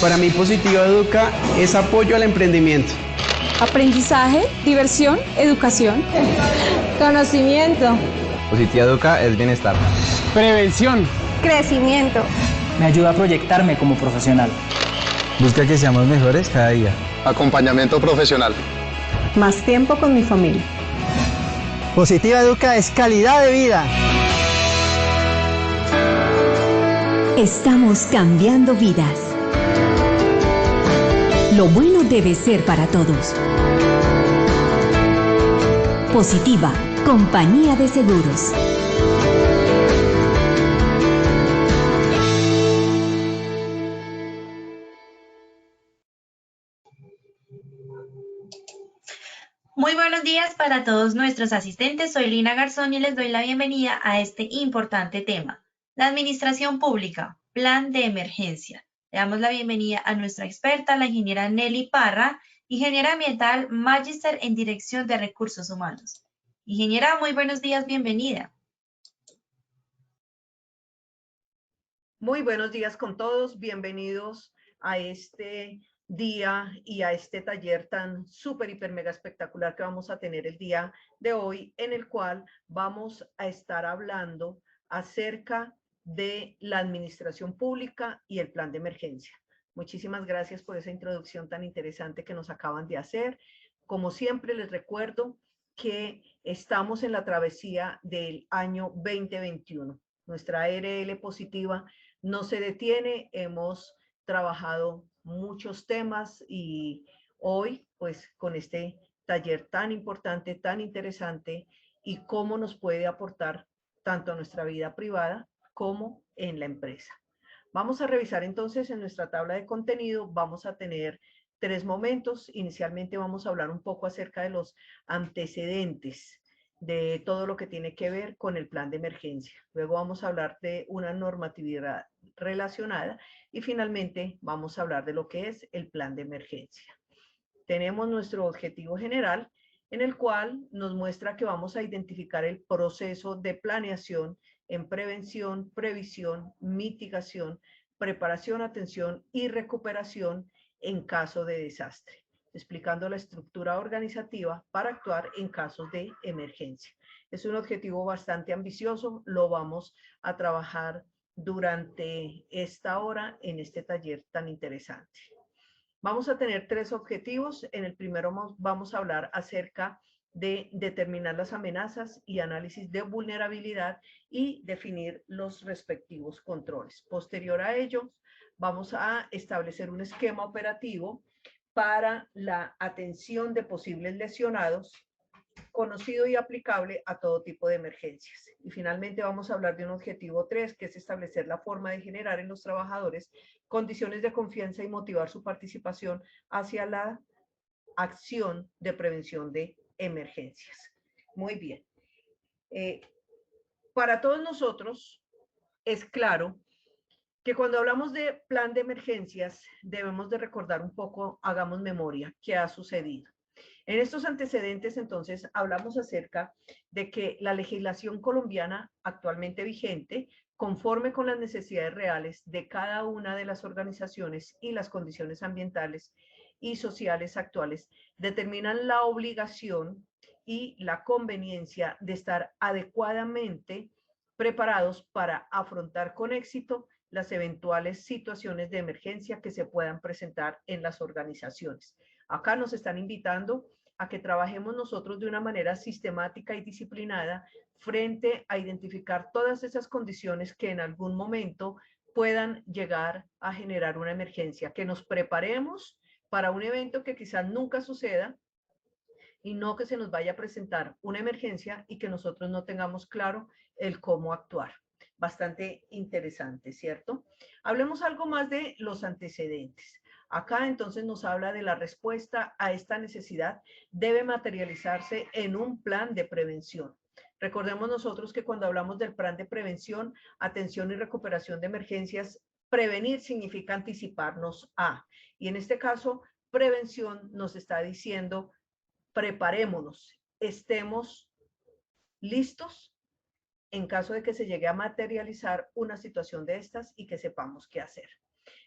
Para mí Positiva Educa es apoyo al emprendimiento. Aprendizaje, diversión, educación. Conocimiento. Positiva Educa es bienestar. Prevención. Crecimiento. Me ayuda a proyectarme como profesional. Busca que seamos mejores cada día. Acompañamiento profesional. Más tiempo con mi familia. Positiva Educa es calidad de vida. Estamos cambiando vidas. Lo bueno debe ser para todos. Positiva, compañía de seguros. Muy buenos días para todos nuestros asistentes. Soy Lina Garzón y les doy la bienvenida a este importante tema, la administración pública, plan de emergencia. Le damos la bienvenida a nuestra experta, la ingeniera Nelly Parra, ingeniera ambiental, magíster en dirección de recursos humanos. Ingeniera, muy buenos días, bienvenida. Muy buenos días con todos, bienvenidos a este día y a este taller tan súper, hiper, mega espectacular que vamos a tener el día de hoy, en el cual vamos a estar hablando acerca de la administración pública y el plan de emergencia. Muchísimas gracias por esa introducción tan interesante que nos acaban de hacer. Como siempre, les recuerdo que estamos en la travesía del año 2021. Nuestra ARL positiva no se detiene, hemos trabajado muchos temas y hoy pues con este taller tan importante, tan interesante y cómo nos puede aportar tanto a nuestra vida privada como en la empresa. Vamos a revisar entonces en nuestra tabla de contenido, vamos a tener 3 momentos. Inicialmente vamos a hablar un poco acerca de los antecedentes de todo lo que tiene que ver con el plan de emergencia. Luego vamos a hablar de una normatividad relacionada y finalmente vamos a hablar de lo que es el plan de emergencia. Tenemos nuestro objetivo general en el cual nos muestra que vamos a identificar el proceso de planeación en prevención, previsión, mitigación, preparación, atención y recuperación en caso de desastre, explicando la estructura organizativa para actuar en casos de emergencia. Es un objetivo bastante ambicioso, lo vamos a trabajar durante esta hora en este taller tan interesante. Vamos a tener 3 objetivos. En el primero vamos a hablar acerca de determinar las amenazas y análisis de vulnerabilidad y definir los respectivos controles. Posterior a ello, vamos a establecer un esquema operativo para la atención de posibles lesionados, conocido y aplicable a todo tipo de emergencias. Y finalmente vamos a hablar de un objetivo 3, que es establecer la forma de generar en los trabajadores condiciones de confianza y motivar su participación hacia la acción de prevención de emergencias. Muy bien. Para todos nosotros es claro que cuando hablamos de plan de emergencias debemos de recordar un poco, hagamos memoria, qué ha sucedido. En estos antecedentes, entonces, hablamos acerca de que la legislación colombiana actualmente vigente, conforme con las necesidades reales de cada una de las organizaciones y las condiciones ambientales y sociales actuales, determinan la obligación y la conveniencia de estar adecuadamente preparados para afrontar con éxito las eventuales situaciones de emergencia que se puedan presentar en las organizaciones. Acá nos están invitando a que trabajemos nosotros de una manera sistemática y disciplinada frente a identificar todas esas condiciones que en algún momento puedan llegar a generar una emergencia, que nos preparemos para un evento que quizás nunca suceda y no que se nos vaya a presentar una emergencia y que nosotros no tengamos claro el cómo actuar. Bastante interesante, ¿cierto? Hablemos algo más de los antecedentes. Acá entonces nos habla de la respuesta a esta necesidad debe materializarse en un plan de prevención. Recordemos nosotros que cuando hablamos del plan de prevención, atención y recuperación de emergencias, prevenir significa anticiparnos a. Y en este caso, prevención nos está diciendo, preparémonos, estemos listos en caso de que se llegue a materializar una situación de estas y que sepamos qué hacer.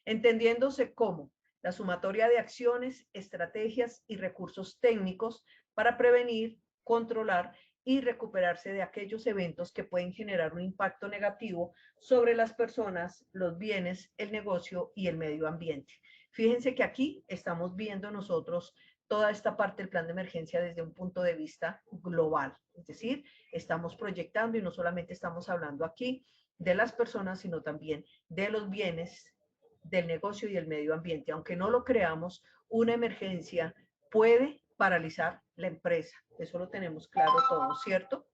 entendiéndose como la sumatoria de acciones, estrategias y recursos técnicos para prevenir, controlar y recuperarse de aquellos eventos que pueden generar un impacto negativo sobre las personas, los bienes, el negocio y el medio ambiente. Fíjense que aquí estamos viendo nosotros toda esta parte del plan de emergencia desde un punto de vista global. Es decir, estamos proyectando y no solamente estamos hablando aquí de las personas, sino también de los bienes, del negocio y el medio ambiente. Aunque no lo creamos, una emergencia puede paralizar la empresa. Eso lo tenemos claro todos, ¿cierto?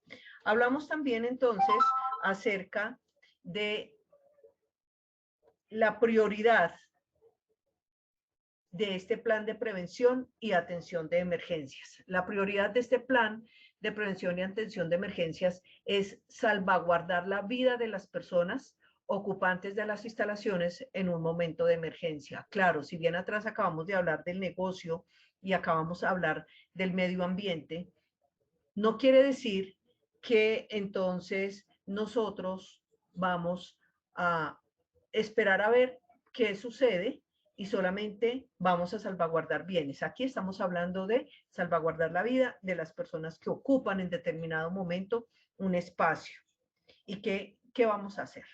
Hablamos también entonces acerca de la prioridad de este plan de prevención y atención de emergencias. La prioridad de este plan de prevención y atención de emergencias es salvaguardar la vida de las personas ocupantes de las instalaciones en un momento de emergencia. Claro, si bien atrás acabamos de hablar del negocio y acabamos de hablar del medio ambiente, no quiere decir que entonces nosotros vamos a esperar a ver qué sucede y solamente vamos a salvaguardar bienes. Aquí estamos hablando de salvaguardar la vida de las personas que ocupan en determinado momento un espacio. ¿Y qué vamos a hacer?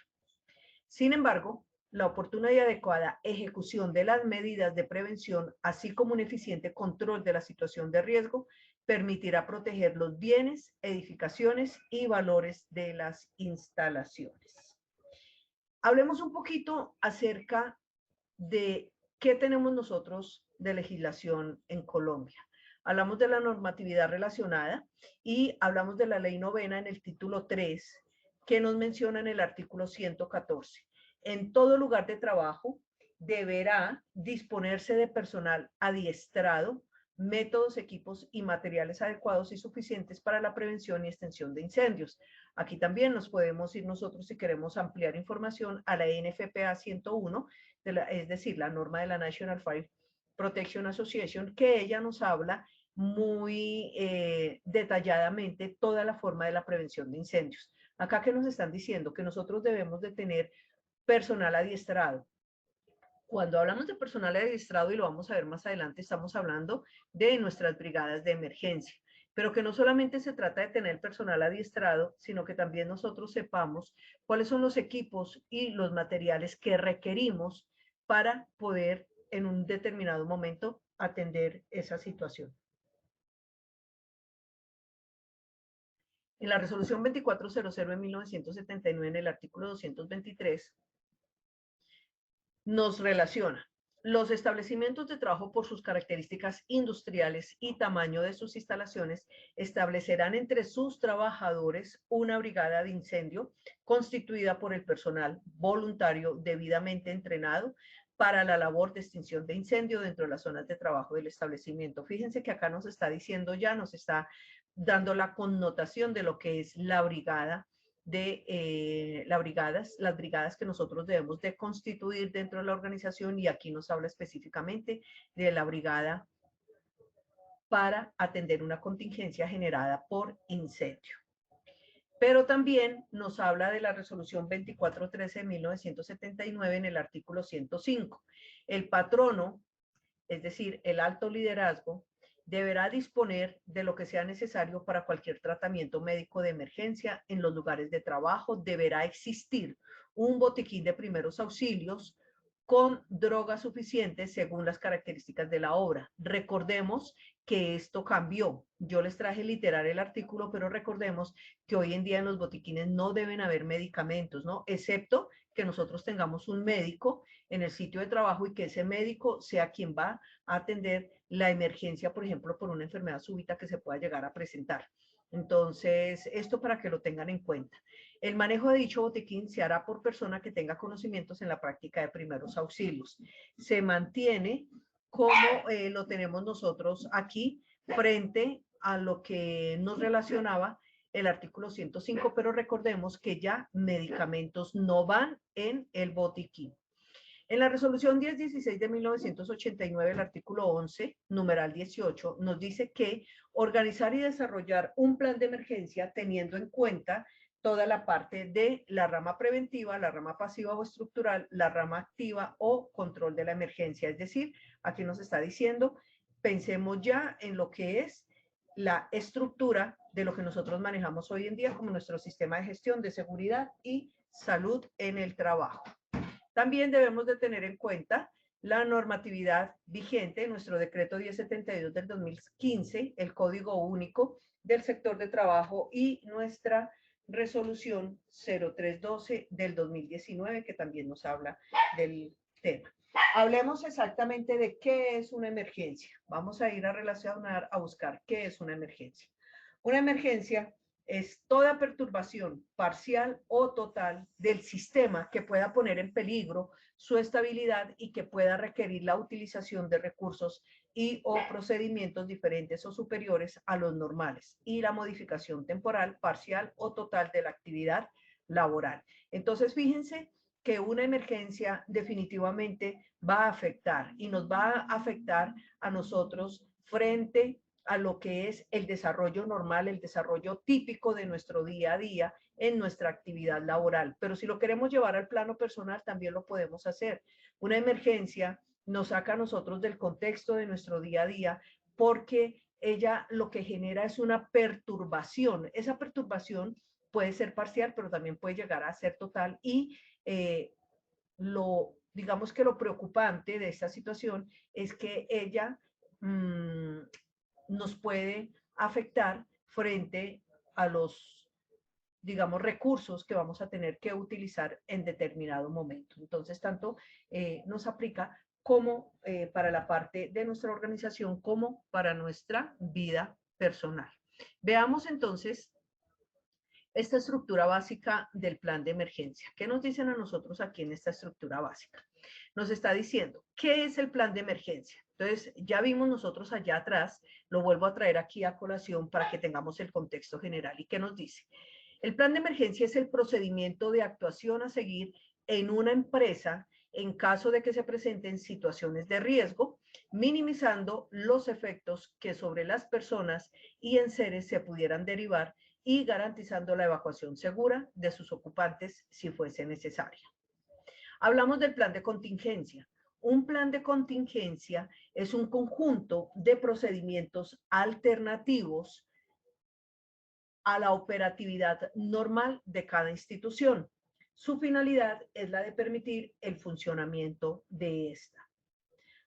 Sin embargo, la oportuna y adecuada ejecución de las medidas de prevención, así como un eficiente control de la situación de riesgo, permitirá proteger los bienes, edificaciones y valores de las instalaciones. Hablemos un poquito acerca de qué tenemos nosotros de legislación en Colombia. Hablamos de la normatividad relacionada y hablamos de la ley novena en el título 3, que nos menciona en el artículo 114. En todo lugar de trabajo deberá disponerse de personal adiestrado, métodos, equipos y materiales adecuados y suficientes para la prevención y extinción de incendios. Aquí también nos podemos ir nosotros si queremos ampliar información a la NFPA 101, es decir, la norma de la National Fire Protection Association, que ella nos habla muy detalladamente toda la forma de la prevención de incendios. Acá que nos están diciendo que nosotros debemos de tener personal adiestrado. Cuando hablamos de personal adiestrado, y lo vamos a ver más adelante, estamos hablando de nuestras brigadas de emergencia, pero que no solamente se trata de tener personal adiestrado, sino que también nosotros sepamos cuáles son los equipos y los materiales que requerimos para poder en un determinado momento atender esa situación. En la resolución 2400 de 1979, en el artículo 223, nos relaciona los establecimientos de trabajo por sus características industriales y tamaño de sus instalaciones establecerán entre sus trabajadores una brigada de incendio constituida por el personal voluntario debidamente entrenado para la labor de extinción de incendio dentro de las zonas de trabajo del establecimiento. Fíjense que acá nos está diciendo ya, nos está dando la connotación de lo que es la brigada de las brigadas que nosotros debemos de constituir dentro de la organización, y aquí nos habla específicamente de la brigada para atender una contingencia generada por incendio. Pero también nos habla de la resolución 2413 de 1979 en el artículo 105. El patrono, es decir, el alto liderazgo, deberá disponer de lo que sea necesario para cualquier tratamiento médico de emergencia en los lugares de trabajo. Deberá existir un botiquín de primeros auxilios con drogas suficientes según las características de la obra. Recordemos que esto cambió. Yo les traje literal el artículo, pero recordemos que hoy en día en los botiquines no deben haber medicamentos, ¿no? Excepto que nosotros tengamos un médico en el sitio de trabajo y que ese médico sea quien va a atender la emergencia, por ejemplo, por una enfermedad súbita que se pueda llegar a presentar. Entonces, esto para que lo tengan en cuenta. El manejo de dicho botiquín se hará por persona que tenga conocimientos en la práctica de primeros auxilios. Se mantiene como lo tenemos nosotros aquí frente a lo que nos relacionaba el artículo 105, pero recordemos que ya medicamentos no van en el botiquín. En la resolución 1016 de 1989, el artículo 11, numeral 18, nos dice que organizar y desarrollar un plan de emergencia teniendo en cuenta toda la parte de la rama preventiva, la rama pasiva o estructural, la rama activa o control de la emergencia. Es decir, aquí nos está diciendo, pensemos ya en lo que es la estructura de lo que nosotros manejamos hoy en día como nuestro sistema de gestión de seguridad y salud en el trabajo. También debemos de tener en cuenta la normatividad vigente, nuestro decreto 1072 del 2015, el Código Único del Sector de Trabajo y nuestra resolución 0312 del 2019, que también nos habla del tema. Hablemos exactamente de qué es una emergencia. Vamos a ir a relacionar, a buscar qué es una emergencia. Una emergencia es toda perturbación parcial o total del sistema que pueda poner en peligro su estabilidad y que pueda requerir la utilización de recursos y o procedimientos diferentes o superiores a los normales y la modificación temporal, parcial o total de la actividad laboral. Entonces, fíjense que una emergencia definitivamente va a afectar y nos va a afectar a nosotros frente a lo que es el desarrollo normal, el desarrollo típico de nuestro día a día en nuestra actividad laboral. Pero si lo queremos llevar al plano personal, también lo podemos hacer. Una emergencia nos saca a nosotros del contexto de nuestro día a día porque ella lo que genera es una perturbación. Esa perturbación puede ser parcial, pero también puede llegar a ser total y digamos que lo preocupante de esta situación es que ella nos puede afectar frente a los, digamos, recursos que vamos a tener que utilizar en determinado momento. Entonces, tanto nos aplica como para la parte de nuestra organización como para nuestra vida personal. Veamos entonces esta estructura básica del plan de emergencia. ¿Qué nos dicen a nosotros aquí en esta estructura básica? Nos está diciendo, ¿qué es el plan de emergencia? Entonces, ya vimos nosotros allá atrás, lo vuelvo a traer aquí a colación para que tengamos el contexto general. ¿Y qué nos dice? El plan de emergencia es el procedimiento de actuación a seguir en una empresa en caso de que se presenten situaciones de riesgo, minimizando los efectos que sobre las personas y enseres se pudieran derivar y garantizando la evacuación segura de sus ocupantes si fuese necesaria. Hablamos del plan de contingencia. Un plan de contingencia es un conjunto de procedimientos alternativos a la operatividad normal de cada institución. Su finalidad es la de permitir el funcionamiento de esta,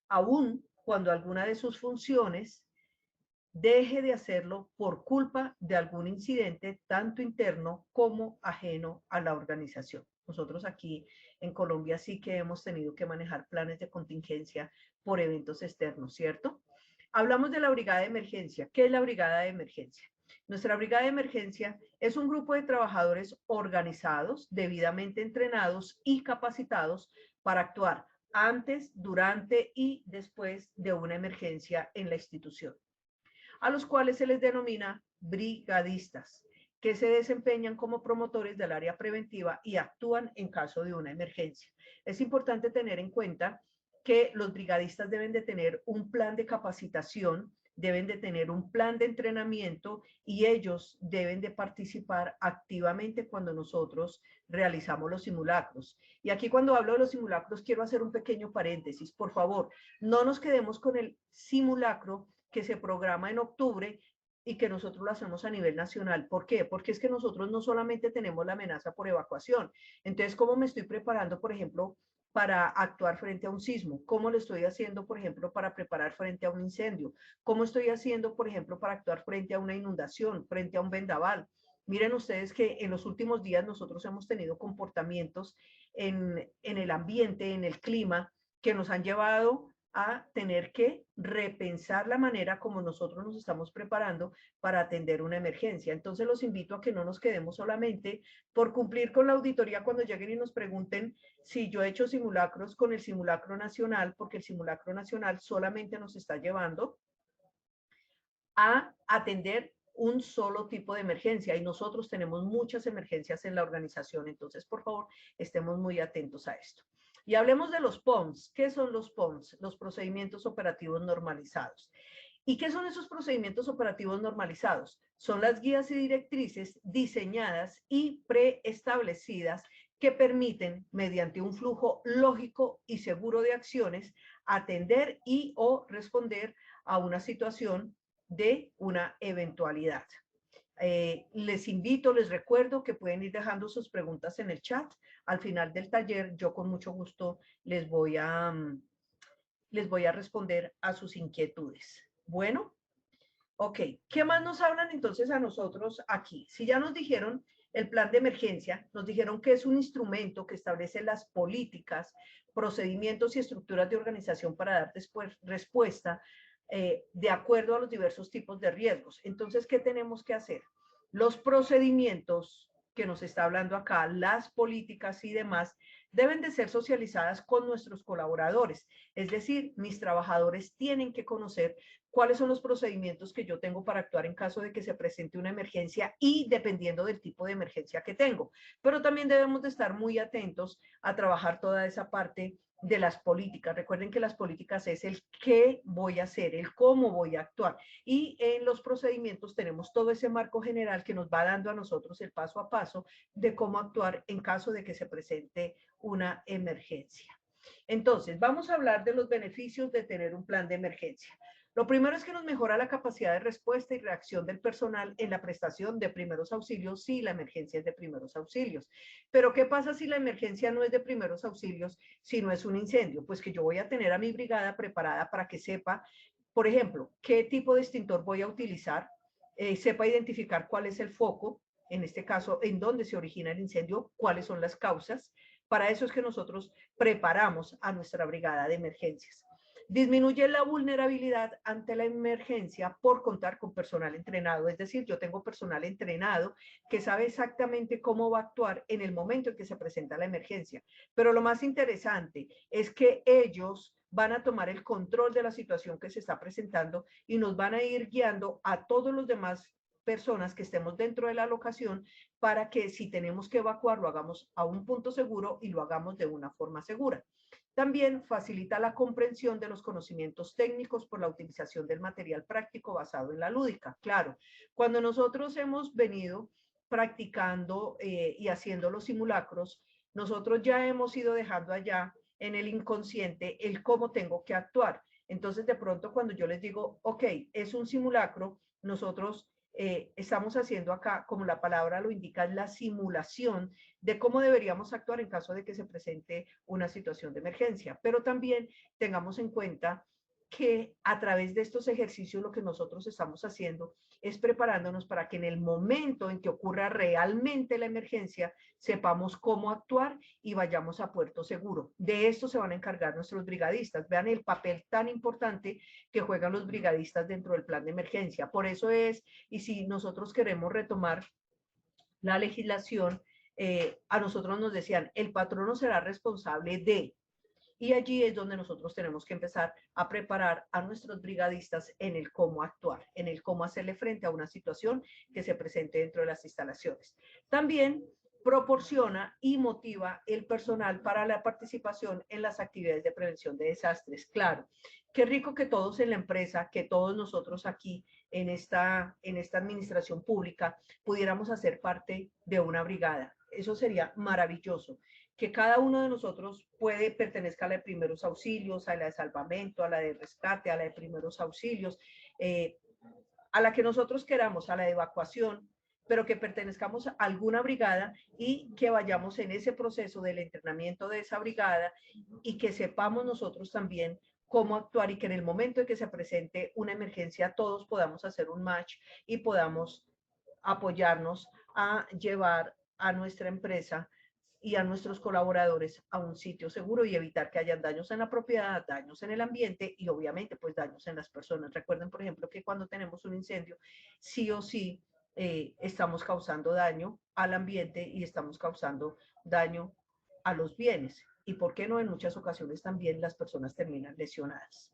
aun cuando alguna de sus funciones deje de hacerlo por culpa de algún incidente tanto interno como ajeno a la organización. Nosotros aquí en Colombia sí que hemos tenido que manejar planes de contingencia por eventos externos, ¿cierto? Hablamos de la brigada de emergencia. ¿Qué es la brigada de emergencia? Nuestra brigada de emergencia es un grupo de trabajadores organizados, debidamente entrenados y capacitados para actuar antes, durante y después de una emergencia en la institución, a los cuales se les denomina brigadistas, que se desempeñan como promotores del área preventiva y actúan en caso de una emergencia. Es importante tener en cuenta que los brigadistas deben de tener un plan de capacitación, deben de tener un plan de entrenamiento y ellos deben de participar activamente cuando nosotros realizamos los simulacros. Y aquí cuando hablo de los simulacros quiero hacer un pequeño paréntesis. Por favor, no nos quedemos con el simulacro que se programa en octubre y que nosotros lo hacemos a nivel nacional. ¿Por qué? Porque es que nosotros no solamente tenemos la amenaza por evacuación. Entonces, ¿cómo me estoy preparando, por ejemplo, para actuar frente a un sismo? ¿Cómo lo estoy haciendo, por ejemplo, para preparar frente a un incendio? ¿Cómo estoy haciendo, por ejemplo, para actuar frente a una inundación, frente a un vendaval? Miren ustedes que en los últimos días nosotros hemos tenido comportamientos en el ambiente, en el clima, que nos han llevado a tener que repensar la manera como nosotros nos estamos preparando para atender una emergencia. Entonces los invito a que no nos quedemos solamente por cumplir con la auditoría cuando lleguen y nos pregunten si yo he hecho simulacros con el simulacro nacional, porque el simulacro nacional solamente nos está llevando a atender un solo tipo de emergencia y nosotros tenemos muchas emergencias en la organización. Entonces, por favor, estemos muy atentos a esto. Y hablemos de los PONS. ¿Qué son los PONS? Los procedimientos operativos normalizados. ¿Y qué son esos procedimientos operativos normalizados? son las guías y directrices diseñadas y preestablecidas que permiten, mediante un flujo lógico y seguro de acciones, atender y o responder a una situación de una eventualidad. Les invito, les recuerdo que pueden ir dejando sus preguntas en el chat. Al final del taller, yo con mucho gusto les voy a responder a sus inquietudes. Bueno, ok. ¿Qué más nos hablan entonces a nosotros aquí? Si ya nos dijeron el plan de emergencia, nos dijeron que es un instrumento que establece las políticas, procedimientos y estructuras de organización para dar después respuesta de acuerdo a los diversos tipos de riesgos. Entonces, ¿qué tenemos que hacer? Los procedimientos que nos está hablando acá, las políticas y demás, deben de ser socializadas con nuestros colaboradores. Es decir, mis trabajadores tienen que conocer cuáles son los procedimientos que yo tengo para actuar en caso de que se presente una emergencia y dependiendo del tipo de emergencia que tengo. Pero también debemos de estar muy atentos a trabajar toda esa parte de las políticas. Recuerden que las políticas es el qué voy a hacer, el cómo voy a actuar. Y en los procedimientos tenemos todo ese marco general que nos va dando a nosotros el paso a paso de cómo actuar en caso de que se presente una emergencia. Entonces, vamos a hablar de los beneficios de tener un plan de emergencia. Lo primero es que nos mejora la capacidad de respuesta y reacción del personal en la prestación de primeros auxilios si la emergencia es de primeros auxilios. Pero ¿qué pasa si la emergencia no es de primeros auxilios, si no es un incendio? Pues que yo voy a tener a mi brigada preparada para que sepa, por ejemplo, qué tipo de extintor voy a utilizar, sepa identificar cuál es el foco, en este caso, en dónde se origina el incendio, cuáles son las causas. Para eso es que nosotros preparamos a nuestra brigada de emergencias. Disminuye la vulnerabilidad ante la emergencia por contar con personal entrenado. Es decir, yo tengo personal entrenado que sabe exactamente cómo va a actuar en el momento en que se presenta la emergencia. Pero lo más interesante es que ellos van a tomar el control de la situación que se está presentando y nos van a ir guiando a todos los demás personas que estemos dentro de la locación para que si tenemos que evacuar lo hagamos a un punto seguro y lo hagamos de una forma segura. También facilita la comprensión de los conocimientos técnicos por la utilización del material práctico basado en la lúdica. Claro, cuando nosotros hemos venido practicando y haciendo los simulacros, nosotros ya hemos ido dejando allá en el inconsciente el cómo tengo que actuar. Entonces, de pronto, cuando yo les digo, ok, es un simulacro, nosotros estamos haciendo acá, como la palabra lo indica, la simulación de cómo deberíamos actuar en caso de que se presente una situación de emergencia. Pero también tengamos en cuenta que a través de estos ejercicios lo que nosotros estamos haciendo es preparándonos para que en el momento en que ocurra realmente la emergencia sepamos cómo actuar y vayamos a puerto seguro. De esto se van a encargar nuestros brigadistas. Vean el papel tan importante que juegan los brigadistas dentro del plan de emergencia. Por eso es, y si nosotros queremos retomar la legislación, a nosotros nos decían, el patrono será responsable de... Y allí es donde nosotros tenemos que empezar a preparar a nuestros brigadistas en el cómo actuar, en el cómo hacerle frente a una situación que se presente dentro de las instalaciones. También proporciona y motiva el personal para la participación en las actividades de prevención de desastres. Claro, qué rico que todos en la empresa, que todos nosotros aquí en esta administración pública pudiéramos hacer parte de una brigada. Eso sería maravilloso. Que cada uno de nosotros pertenezca a la de primeros auxilios, a la de salvamento, a la de rescate, a la de primeros auxilios, a la que nosotros queramos, a la de evacuación, pero que pertenezcamos a alguna brigada y que vayamos en ese proceso del entrenamiento de esa brigada y que sepamos nosotros también cómo actuar y que en el momento en que se presente una emergencia todos podamos hacer un match y podamos apoyarnos a llevar a nuestra empresa y a nuestros colaboradores a un sitio seguro y evitar que hayan daños en la propiedad, daños en el ambiente y obviamente pues daños en las personas. Recuerden, por ejemplo, que cuando tenemos un incendio, sí o sí estamos causando daño al ambiente y estamos causando daño a los bienes. Y por qué no, en muchas ocasiones también las personas terminan lesionadas.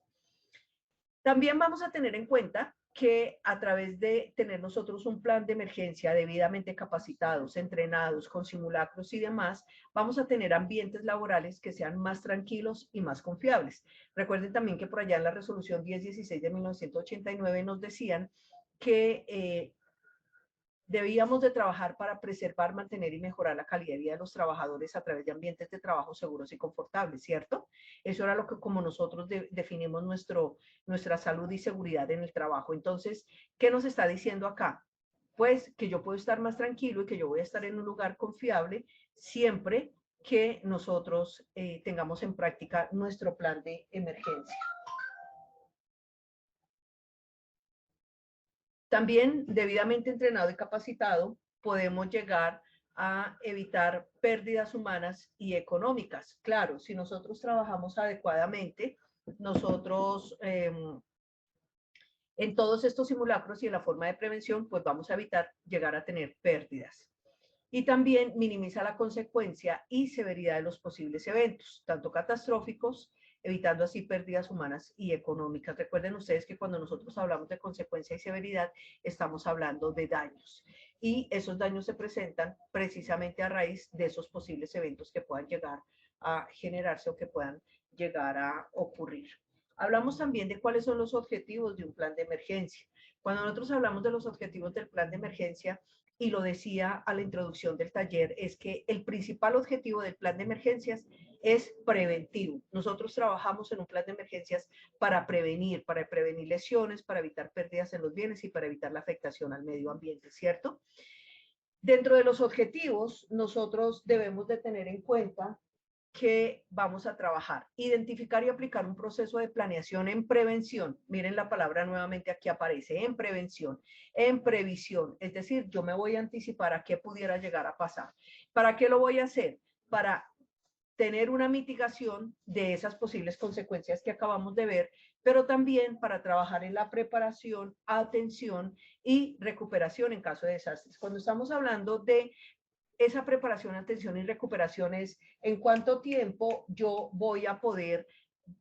También vamos a tener en cuenta que a través de tener nosotros un plan de emergencia debidamente capacitados, entrenados, con simulacros y demás, vamos a tener ambientes laborales que sean más tranquilos y más confiables. Recuerden también que por allá en la resolución 1016 de 1989 nos decían que Debíamos de trabajar para preservar, mantener y mejorar la calidad de vida de los trabajadores a través de ambientes de trabajo seguros y confortables, ¿cierto? Eso era lo que como nosotros definimos nuestra salud y seguridad en el trabajo. Entonces, ¿qué nos está diciendo acá? Pues que yo puedo estar más tranquilo y que yo voy a estar en un lugar confiable siempre que nosotros tengamos en práctica nuestro plan de emergencia. También, debidamente entrenado y capacitado, podemos llegar a evitar pérdidas humanas y económicas. Claro, si nosotros trabajamos adecuadamente, nosotros en todos estos simulacros y en la forma de prevención, pues vamos a evitar llegar a tener pérdidas. Y también minimiza la consecuencia y severidad de los posibles eventos, tanto catastróficos, evitando así pérdidas humanas y económicas. Recuerden ustedes que cuando nosotros hablamos de consecuencia y severidad, estamos hablando de daños. Y esos daños se presentan precisamente a raíz de esos posibles eventos que puedan llegar a generarse o que puedan llegar a ocurrir. Hablamos también de cuáles son los objetivos de un plan de emergencia. Cuando nosotros hablamos de los objetivos del plan de emergencia, y lo decía a la introducción del taller, es que el principal objetivo del plan de emergencias es preventivo. Nosotros trabajamos en un plan de emergencias para prevenir lesiones, para evitar pérdidas en los bienes y para evitar la afectación al medio ambiente, ¿cierto? Dentro de los objetivos, nosotros debemos de tener en cuenta que vamos a trabajar, identificar y aplicar un proceso de planeación en prevención. Miren la palabra nuevamente aquí aparece, en prevención, en previsión. Es decir, yo me voy a anticipar a qué pudiera llegar a pasar. ¿Para qué lo voy a hacer? Para tener una mitigación de esas posibles consecuencias que acabamos de ver, pero también para trabajar en la preparación, atención y recuperación en caso de desastres. Cuando estamos hablando de esa preparación, atención y recuperación es en cuánto tiempo yo voy a poder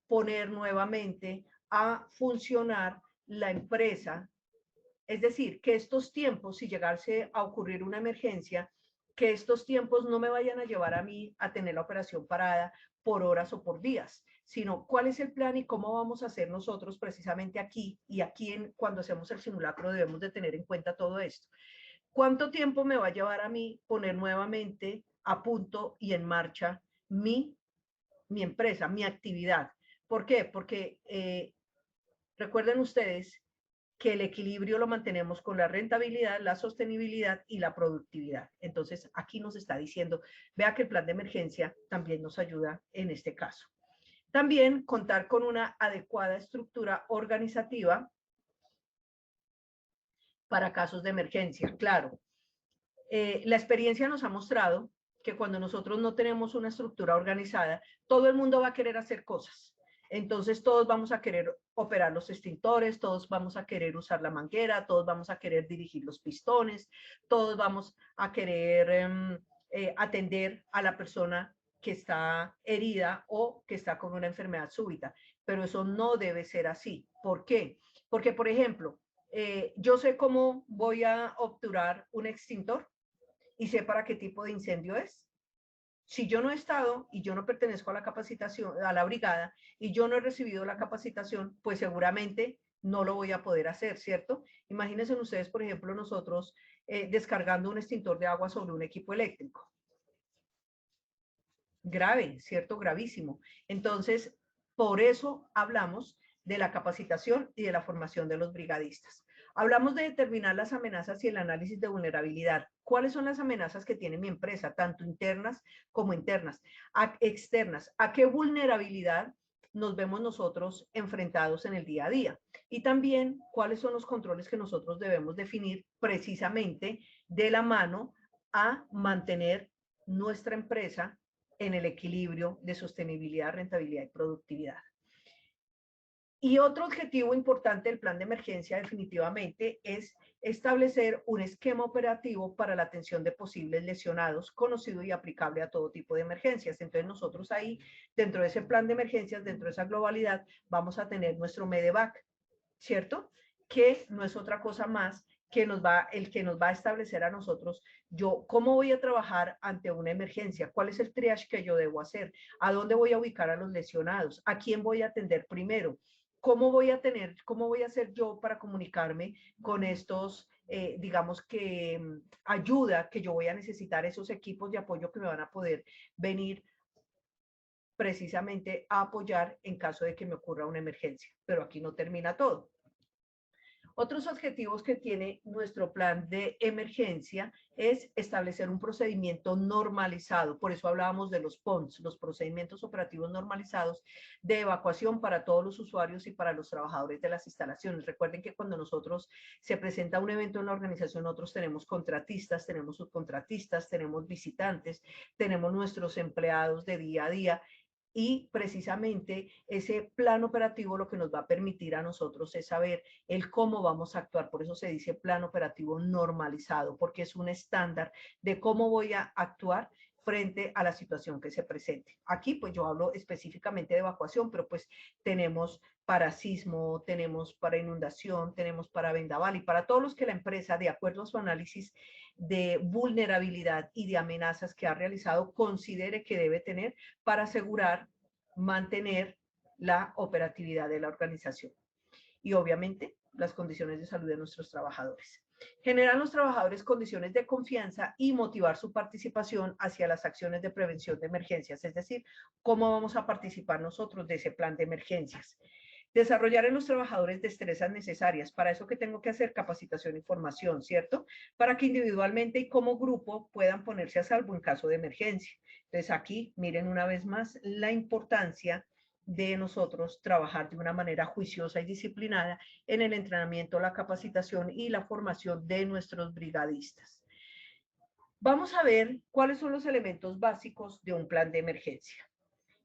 poner nuevamente a funcionar la empresa. Es decir, que estos tiempos, si llegase a ocurrir una emergencia, que estos tiempos no me vayan a llevar a mí a tener la operación parada por horas o por días, sino cuál es el plan y cómo vamos a hacer nosotros precisamente aquí. Y aquí cuando hacemos el simulacro debemos de tener en cuenta todo esto. ¿Cuánto tiempo me va a llevar a mí poner nuevamente a punto y en marcha mi empresa, mi actividad? ¿Por qué? Porque recuerden ustedes que el equilibrio lo mantenemos con la rentabilidad, la sostenibilidad y la productividad. Entonces, aquí nos está diciendo, vea que el plan de emergencia también nos ayuda en este caso. También contar con una adecuada estructura organizativa para casos de emergencia. Claro, la experiencia nos ha mostrado que cuando nosotros no tenemos una estructura organizada, todo el mundo va a querer hacer cosas. Entonces todos vamos a querer operar los extintores, todos vamos a querer usar la manguera, todos vamos a querer dirigir los pistones, todos vamos a querer atender a la persona que está herida o que está con una enfermedad súbita. Pero eso no debe ser así. ¿Por qué? Porque, por ejemplo, yo sé cómo voy a obturar un extintor y sé para qué tipo de incendio es. Si yo no he estado y yo no pertenezco a la capacitación, a la brigada, y yo no he recibido la capacitación, pues seguramente no lo voy a poder hacer, ¿cierto? Imagínense ustedes, por ejemplo, nosotros descargando un extintor de agua sobre un equipo eléctrico. Grave, ¿cierto? Gravísimo. Entonces, por eso hablamos de la capacitación y de la formación de los brigadistas. Hablamos de determinar las amenazas y el análisis de vulnerabilidad. ¿Cuáles son las amenazas que tiene mi empresa, tanto internas como externas? ¿A qué vulnerabilidad nos vemos nosotros enfrentados en el día a día? Y también, ¿cuáles son los controles que nosotros debemos definir precisamente de la mano a mantener nuestra empresa en el equilibrio de sostenibilidad, rentabilidad y productividad? Y otro objetivo importante del plan de emergencia definitivamente es establecer un esquema operativo para la atención de posibles lesionados, conocido y aplicable a todo tipo de emergencias. Entonces nosotros ahí, dentro de ese plan de emergencias, dentro de esa globalidad, vamos a tener nuestro MEDEVAC, ¿cierto? Que no es otra cosa más que el que nos va a establecer a nosotros, cómo voy a trabajar ante una emergencia, cuál es el triage que yo debo hacer, a dónde voy a ubicar a los lesionados, a quién voy a atender primero, cómo voy a hacer yo para comunicarme con estos digamos que ayuda que yo voy a necesitar, esos equipos de apoyo que me van a poder venir precisamente a apoyar en caso de que me ocurra una emergencia. Pero aquí no termina todo. Otros objetivos que tiene nuestro plan de emergencia es establecer un procedimiento normalizado. Por eso hablábamos de los PONS, los procedimientos operativos normalizados de evacuación para todos los usuarios y para los trabajadores de las instalaciones. Recuerden que cuando nosotros se presenta un evento en la organización, nosotros tenemos contratistas, tenemos subcontratistas, tenemos visitantes, tenemos nuestros empleados de día a día. Y precisamente ese plan operativo lo que nos va a permitir a nosotros es saber el cómo vamos a actuar. Por eso se dice plan operativo normalizado, porque es un estándar de cómo voy a actuar frente a la situación que se presente. Aquí pues yo hablo específicamente de evacuación, pero pues tenemos para sismo, tenemos para inundación, tenemos para vendaval y para todos los que la empresa, de acuerdo a su análisis de vulnerabilidad y de amenazas que ha realizado, considere que debe tener para asegurar, mantener la operatividad de la organización. Y obviamente las condiciones de salud de nuestros trabajadores. Generar a los trabajadores condiciones de confianza y motivar su participación hacia las acciones de prevención de emergencias, es decir, cómo vamos a participar nosotros de ese plan de emergencias. Desarrollar en los trabajadores destrezas necesarias. Para eso que tengo que hacer capacitación y formación, ¿cierto? Para que individualmente y como grupo puedan ponerse a salvo en caso de emergencia. Entonces aquí miren una vez más la importancia de nosotros trabajar de una manera juiciosa y disciplinada en el entrenamiento, la capacitación y la formación de nuestros brigadistas. Vamos a ver cuáles son los elementos básicos de un plan de emergencia.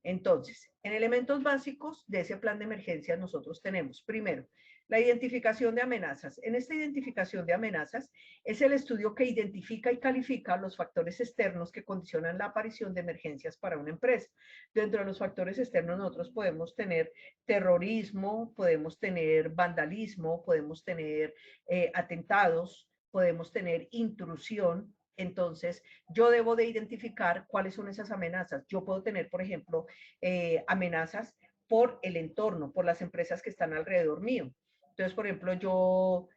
Entonces, en elementos básicos de ese plan de emergencia nosotros tenemos, primero, la identificación de amenazas. En esta identificación de amenazas es el estudio que identifica y califica los factores externos que condicionan la aparición de emergencias para una empresa. Dentro de los factores externos nosotros podemos tener terrorismo, podemos tener vandalismo, podemos tener atentados, podemos tener intrusión. Entonces, yo debo de identificar cuáles son esas amenazas. Yo puedo tener, por ejemplo, amenazas por el entorno, por las empresas que están alrededor mío. Entonces, por ejemplo, yo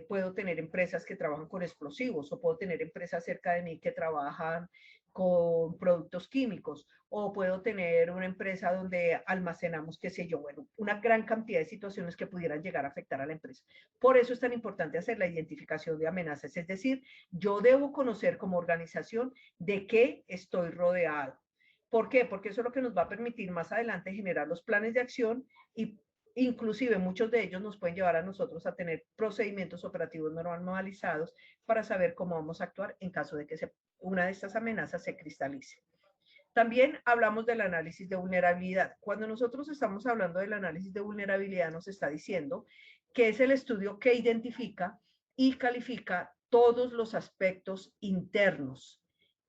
puedo tener empresas que trabajan con explosivos o puedo tener empresas cerca de mí que trabajan con productos químicos o puedo tener una empresa donde almacenamos, qué sé yo, bueno, una gran cantidad de situaciones que pudieran llegar a afectar a la empresa. Por eso es tan importante hacer la identificación de amenazas, es decir, yo debo conocer como organización de qué estoy rodeado. ¿Por qué? Porque eso es lo que nos va a permitir más adelante generar los planes de acción y inclusive muchos de ellos nos pueden llevar a nosotros a tener procedimientos operativos normalizados para saber cómo vamos a actuar en caso de que una de estas amenazas se cristalice. También hablamos del análisis de vulnerabilidad. Cuando nosotros estamos hablando del análisis de vulnerabilidad, nos está diciendo que es el estudio que identifica y califica todos los aspectos internos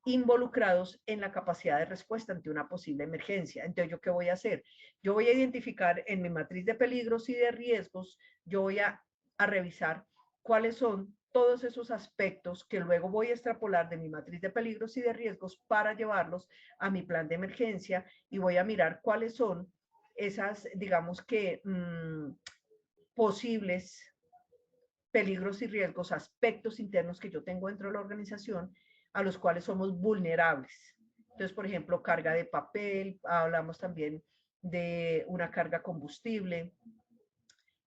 involucrados en la capacidad de respuesta ante una posible emergencia. Entonces, ¿yo qué voy a hacer? Yo voy a identificar en mi matriz de peligros y de riesgos, yo voy a revisar cuáles son todos esos aspectos que luego voy a extrapolar de mi matriz de peligros y de riesgos para llevarlos a mi plan de emergencia y voy a mirar cuáles son esas, digamos que, posibles peligros y riesgos, aspectos internos que yo tengo dentro de la organización a los cuales somos vulnerables. Entonces, por ejemplo, carga de papel, hablamos también de una carga combustible,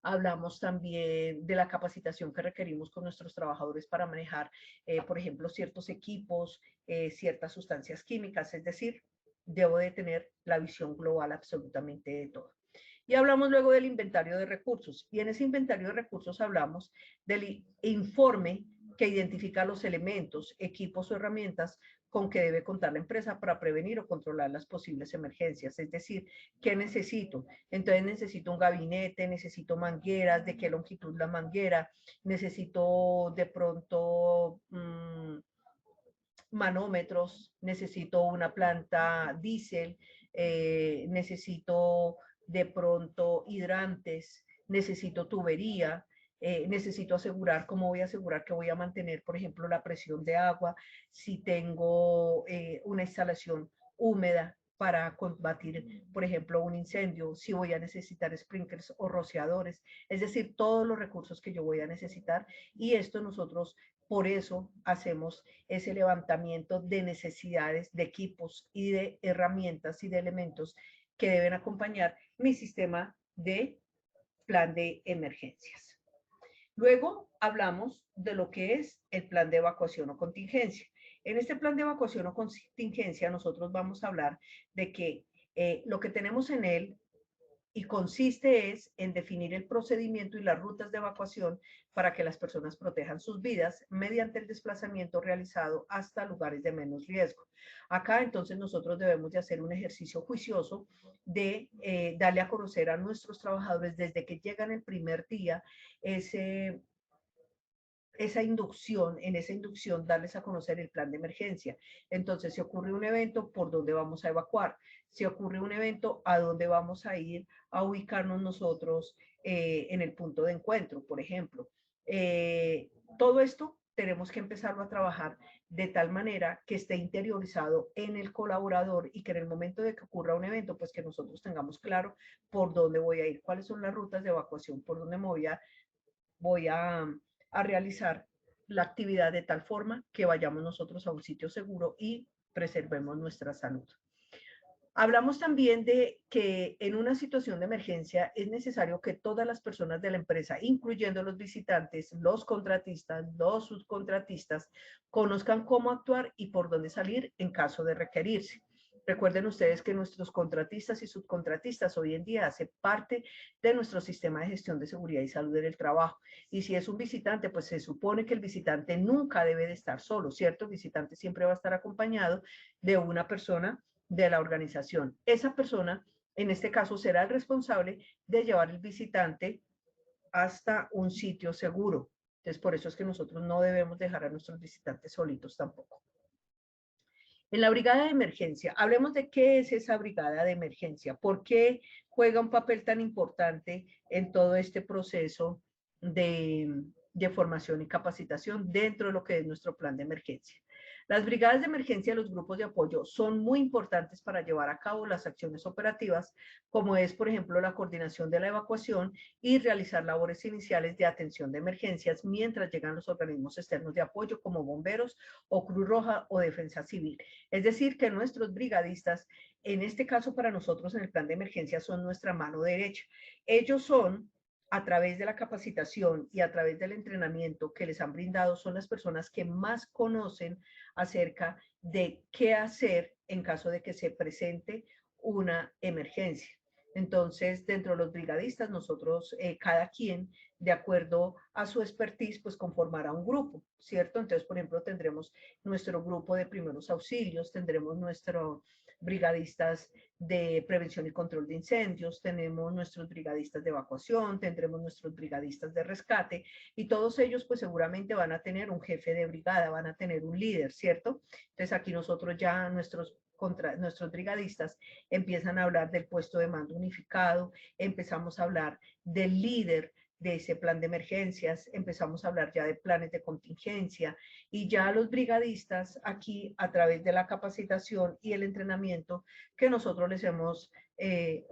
hablamos también de la capacitación que requerimos con nuestros trabajadores para manejar, por ejemplo, ciertos equipos, ciertas sustancias químicas, es decir, debo de tener la visión global absolutamente de todo. Y hablamos luego del inventario de recursos, y en ese inventario de recursos hablamos del informe que identifica los elementos, equipos o herramientas con que debe contar la empresa para prevenir o controlar las posibles emergencias. Es decir, ¿qué necesito? Entonces necesito un gabinete, necesito mangueras, de qué longitud la manguera, necesito de pronto manómetros, necesito una planta diésel, necesito de pronto hidrantes, necesito tubería, necesito asegurar, ¿cómo voy a asegurar que voy a mantener, por ejemplo, la presión de agua? Si tengo una instalación húmeda, para combatir, por ejemplo, un incendio, si voy a necesitar sprinklers o rociadores, es decir, todos los recursos que yo voy a necesitar. Y esto nosotros, por eso, hacemos ese levantamiento de necesidades, de equipos y de herramientas y de elementos que deben acompañar mi sistema de plan de emergencias. Luego hablamos de lo que es el plan de evacuación o contingencia. En este plan de evacuación o contingencia nosotros vamos a hablar de que lo que tenemos en él y consiste es en definir el procedimiento y las rutas de evacuación para que las personas protejan sus vidas mediante el desplazamiento realizado hasta lugares de menos riesgo. Acá entonces nosotros debemos de hacer un ejercicio juicioso de darle a conocer a nuestros trabajadores desde que llegan el primer día esa inducción, en esa inducción darles a conocer el plan de emergencia. Entonces, si ocurre un evento, ¿por dónde vamos a evacuar? Si ocurre un evento, ¿a dónde vamos a ir a ubicarnos nosotros en el punto de encuentro, por ejemplo? Todo esto tenemos que empezarlo a trabajar de tal manera que esté interiorizado en el colaborador y que en el momento de que ocurra un evento, pues que nosotros tengamos claro por dónde voy a ir, cuáles son las rutas de evacuación, por dónde me voy a realizar la actividad de tal forma que vayamos nosotros a un sitio seguro y preservemos nuestra salud. Hablamos también de que en una situación de emergencia es necesario que todas las personas de la empresa, incluyendo los visitantes, los contratistas, los subcontratistas, conozcan cómo actuar y por dónde salir en caso de requerirse. Recuerden ustedes que nuestros contratistas y subcontratistas hoy en día hacen parte de nuestro sistema de gestión de seguridad y salud en el trabajo. Y si es un visitante, pues se supone que el visitante nunca debe de estar solo, ¿cierto? El visitante siempre va a estar acompañado de una persona de la organización. Esa persona, en este caso, será el responsable de llevar el visitante hasta un sitio seguro. Entonces, por eso es que nosotros no debemos dejar a nuestros visitantes solitos tampoco. En la brigada de emergencia, hablemos de qué es esa brigada de emergencia, por qué juega un papel tan importante en todo este proceso de formación y capacitación dentro de lo que es nuestro plan de emergencia. Las brigadas de emergencia y los grupos de apoyo son muy importantes para llevar a cabo las acciones operativas, como es, por ejemplo, la coordinación de la evacuación y realizar labores iniciales de atención de emergencias mientras llegan los organismos externos de apoyo como bomberos o Cruz Roja o Defensa Civil. Es decir, que nuestros brigadistas, en este caso para nosotros en el plan de emergencia, son nuestra mano derecha. Ellos son, a través de la capacitación y a través del entrenamiento que les han brindado, son las personas que más conocen acerca de qué hacer en caso de que se presente una emergencia. Entonces, dentro de los brigadistas, nosotros, cada quien, de acuerdo a su expertise, pues conformará un grupo, ¿cierto? Entonces, por ejemplo, tendremos nuestro grupo de primeros auxilios, tendremos nuestros brigadistas de prevención y control de incendios, tenemos nuestros brigadistas de evacuación, tendremos nuestros brigadistas de rescate, y todos ellos pues seguramente van a tener un jefe de brigada, van a tener un líder, ¿cierto? Entonces aquí nosotros ya nuestros brigadistas empiezan a hablar del puesto de mando unificado, empezamos a hablar del líder de ese plan de emergencias, empezamos a hablar ya de planes de contingencia, y ya los brigadistas aquí, a través de la capacitación y el entrenamiento que nosotros les hemos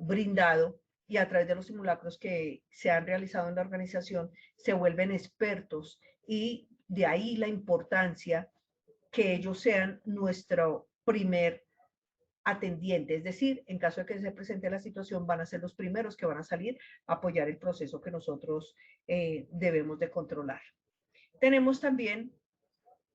brindado y a través de los simulacros que se han realizado en la organización, se vuelven expertos, y de ahí la importancia que ellos sean nuestro primer atendiente, es decir, en caso de que se presente la situación, van a ser los primeros que van a salir a apoyar el proceso que nosotros debemos de controlar. Tenemos también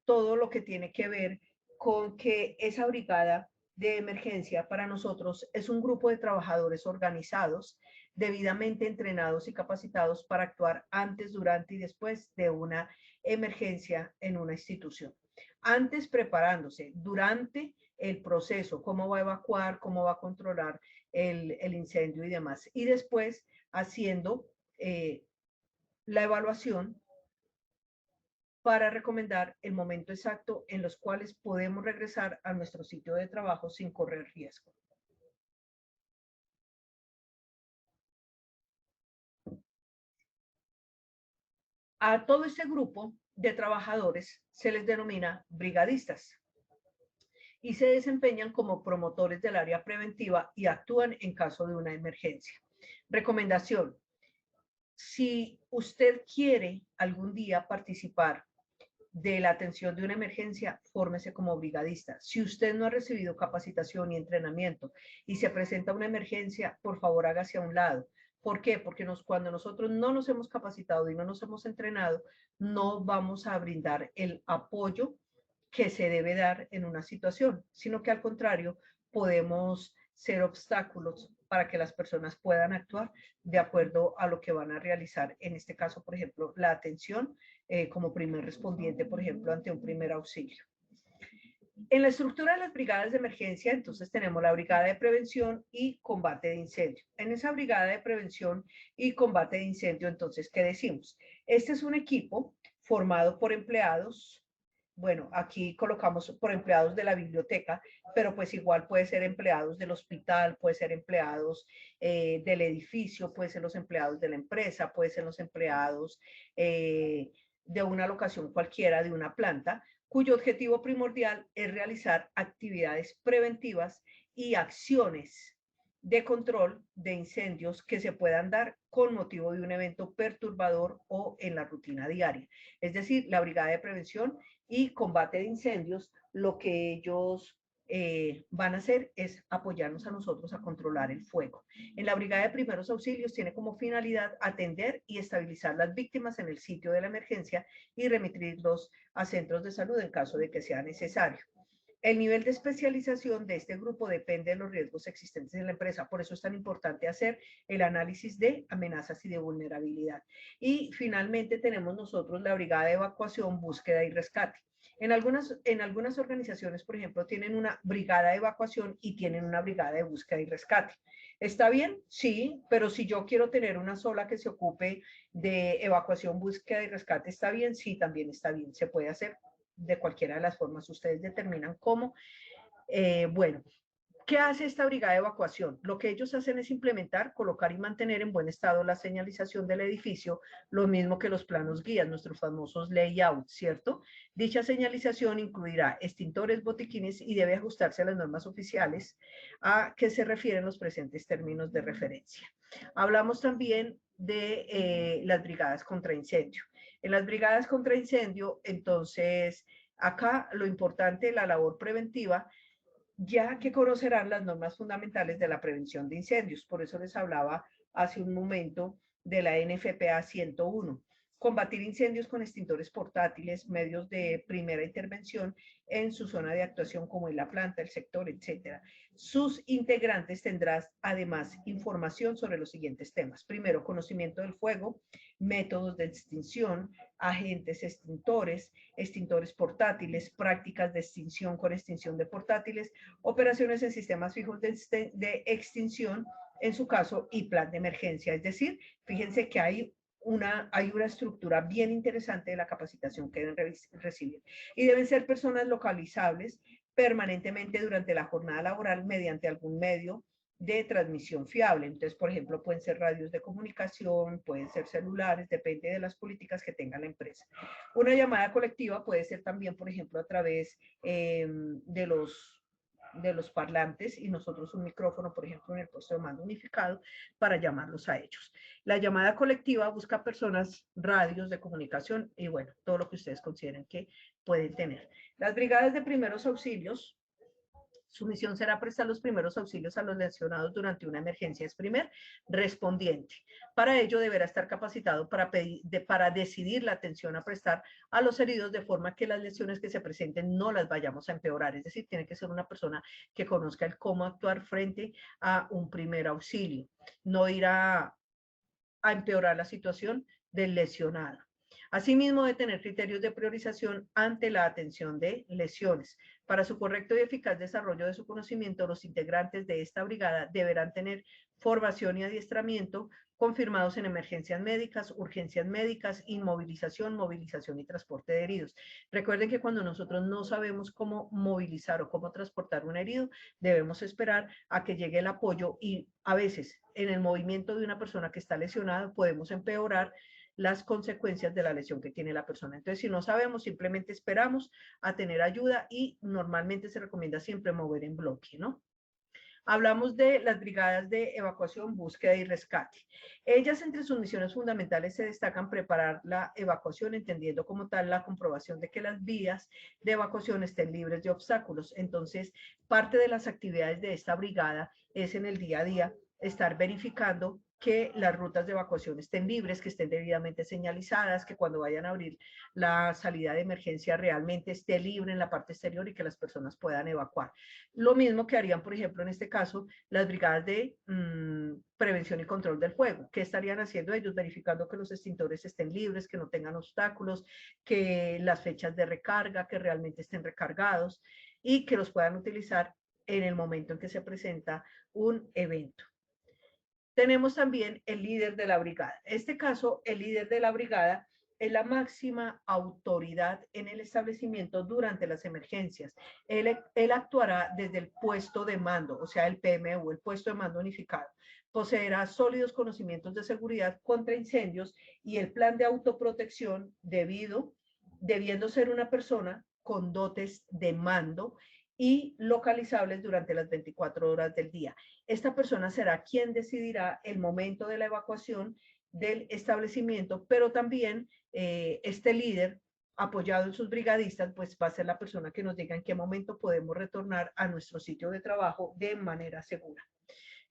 todo lo que tiene que ver con que esa brigada de emergencia para nosotros es un grupo de trabajadores organizados, debidamente entrenados y capacitados para actuar antes, durante y después de una emergencia en una institución. Antes preparándose, durante el proceso, cómo va a evacuar, cómo va a controlar el incendio y demás. Y después haciendo la evaluación para recomendar el momento exacto en los cuales podemos regresar a nuestro sitio de trabajo sin correr riesgo. A todo este grupo de trabajadores se les denomina brigadistas. y se desempeñan como promotores del área preventiva y actúan en caso de una emergencia. Recomendación: si usted quiere algún día participar de la atención de una emergencia, fórmese como brigadista. Si usted no ha recibido capacitación y entrenamiento y se presenta una emergencia, por favor hágase a un lado. ¿Por qué? Porque cuando nosotros no nos hemos capacitado y no nos hemos entrenado, no vamos a brindar el apoyo que se debe dar en una situación, sino que al contrario, podemos ser obstáculos para que las personas puedan actuar de acuerdo a lo que van a realizar. En este caso, por ejemplo, la atención como primer respondiente, por ejemplo, ante un primer auxilio. En la estructura de las brigadas de emergencia, entonces tenemos la brigada de prevención y combate de incendio. En esa brigada de prevención y combate de incendio, entonces, ¿qué decimos? Este es un equipo formado por empleados. Bueno, aquí colocamos por empleados de la biblioteca, pero pues igual puede ser empleados del hospital, puede ser empleados del edificio, puede ser los empleados de la empresa, puede ser los empleados de una locación cualquiera, de una planta, cuyo objetivo primordial es realizar actividades preventivas y acciones de control de incendios que se puedan dar con motivo de un evento perturbador o en la rutina diaria. Es decir, la brigada de prevención y combate de incendios, lo que ellos van a hacer es apoyarnos a nosotros a controlar el fuego. En la brigada de primeros auxilios tiene como finalidad atender y estabilizar las víctimas en el sitio de la emergencia y remitirlos a centros de salud en caso de que sea necesario. El nivel de especialización de este grupo depende de los riesgos existentes en la empresa. Por eso es tan importante hacer el análisis de amenazas y de vulnerabilidad. Y finalmente tenemos nosotros la brigada de evacuación, búsqueda y rescate. En algunas organizaciones, por ejemplo, tienen una brigada de evacuación y tienen una brigada de búsqueda y rescate. ¿Está bien? Sí, pero si yo quiero tener una sola que se ocupe de evacuación, búsqueda y rescate, ¿está bien? Sí, también está bien. Se puede hacer de cualquiera de las formas. Ustedes determinan cómo. Bueno, ¿qué hace esta brigada de evacuación? Lo que ellos hacen es implementar, colocar y mantener en buen estado la señalización del edificio, lo mismo que los planos guías, nuestros famosos layouts, ¿cierto? Dicha señalización incluirá extintores, botiquines y debe ajustarse a las normas oficiales a que se refieren los presentes términos de referencia. Hablamos también de las brigadas contra incendio. En las brigadas contra incendio, entonces, acá lo importante, la labor preventiva, ya que conocerán las normas fundamentales de la prevención de incendios. Por eso les hablaba hace un momento de la NFPA 101. Combatir incendios con extintores portátiles, medios de primera intervención en su zona de actuación como en la planta, el sector, etc. Sus integrantes tendrán además información sobre los siguientes temas. Primero, conocimiento del fuego, métodos de extinción, agentes extintores, extintores portátiles, prácticas de extinción con extinción de portátiles, operaciones en sistemas fijos de extinción, en su caso, y plan de emergencia. Es decir, fíjense que hay una estructura bien interesante de la capacitación que deben recibir. Y deben ser personas localizables permanentemente durante la jornada laboral mediante algún medio de transmisión fiable. Entonces, por ejemplo, pueden ser radios de comunicación, pueden ser celulares, depende de las políticas que tenga la empresa. Una llamada colectiva puede ser también, por ejemplo, a través de los parlantes y nosotros un micrófono, por ejemplo, en el puesto de mando unificado para llamarlos a ellos. La llamada colectiva busca personas, radios de comunicación y bueno, todo lo que ustedes consideren que pueden tener. Las brigadas de primeros auxilios, su misión será prestar los primeros auxilios a los lesionados durante una emergencia. Es primer respondiente. Para ello deberá estar capacitado para decidir la atención a prestar a los heridos de forma que las lesiones que se presenten no las vayamos a empeorar. Es decir, tiene que ser una persona que conozca el cómo actuar frente a un primer auxilio. No irá a empeorar la situación del lesionado. Asimismo, de tener criterios de priorización ante la atención de lesiones. Para su correcto y eficaz desarrollo de su conocimiento, los integrantes de esta brigada deberán tener formación y adiestramiento confirmados en emergencias médicas, urgencias médicas, inmovilización, movilización y transporte de heridos. Recuerden que cuando nosotros no sabemos cómo movilizar o cómo transportar un herido, debemos esperar a que llegue el apoyo y a veces en el movimiento de una persona que está lesionada podemos empeorar las consecuencias de la lesión que tiene la persona. Entonces, si no sabemos, simplemente esperamos a tener ayuda y normalmente se recomienda siempre mover en bloque, ¿no? Hablamos de las brigadas de evacuación, búsqueda y rescate. Ellas, entre sus misiones fundamentales, se destacan preparar la evacuación, entendiendo como tal la comprobación de que las vías de evacuación estén libres de obstáculos. Entonces, parte de las actividades de esta brigada es en el día a día estar verificando que las rutas de evacuación estén libres, que estén debidamente señalizadas, que cuando vayan a abrir la salida de emergencia realmente esté libre en la parte exterior y que las personas puedan evacuar. Lo mismo que harían, por ejemplo, en este caso, las brigadas de prevención y control del fuego. ¿Qué estarían haciendo ellos? Verificando que los extintores estén libres, que no tengan obstáculos, que las fechas de recarga, que realmente estén recargados y que los puedan utilizar en el momento en que se presenta un evento. Tenemos también el líder de la brigada. En este caso, el líder de la brigada es la máxima autoridad en el establecimiento durante las emergencias. Él actuará desde el puesto de mando, o sea, el PMU, el puesto de mando unificado. Poseerá sólidos conocimientos de seguridad contra incendios y el plan de autoprotección debiendo ser una persona con dotes de mando y localizables durante las 24 horas del día. Esta persona será quien decidirá el momento de la evacuación del establecimiento, pero también este líder, apoyado en sus brigadistas, pues va a ser la persona que nos diga en qué momento podemos retornar a nuestro sitio de trabajo de manera segura.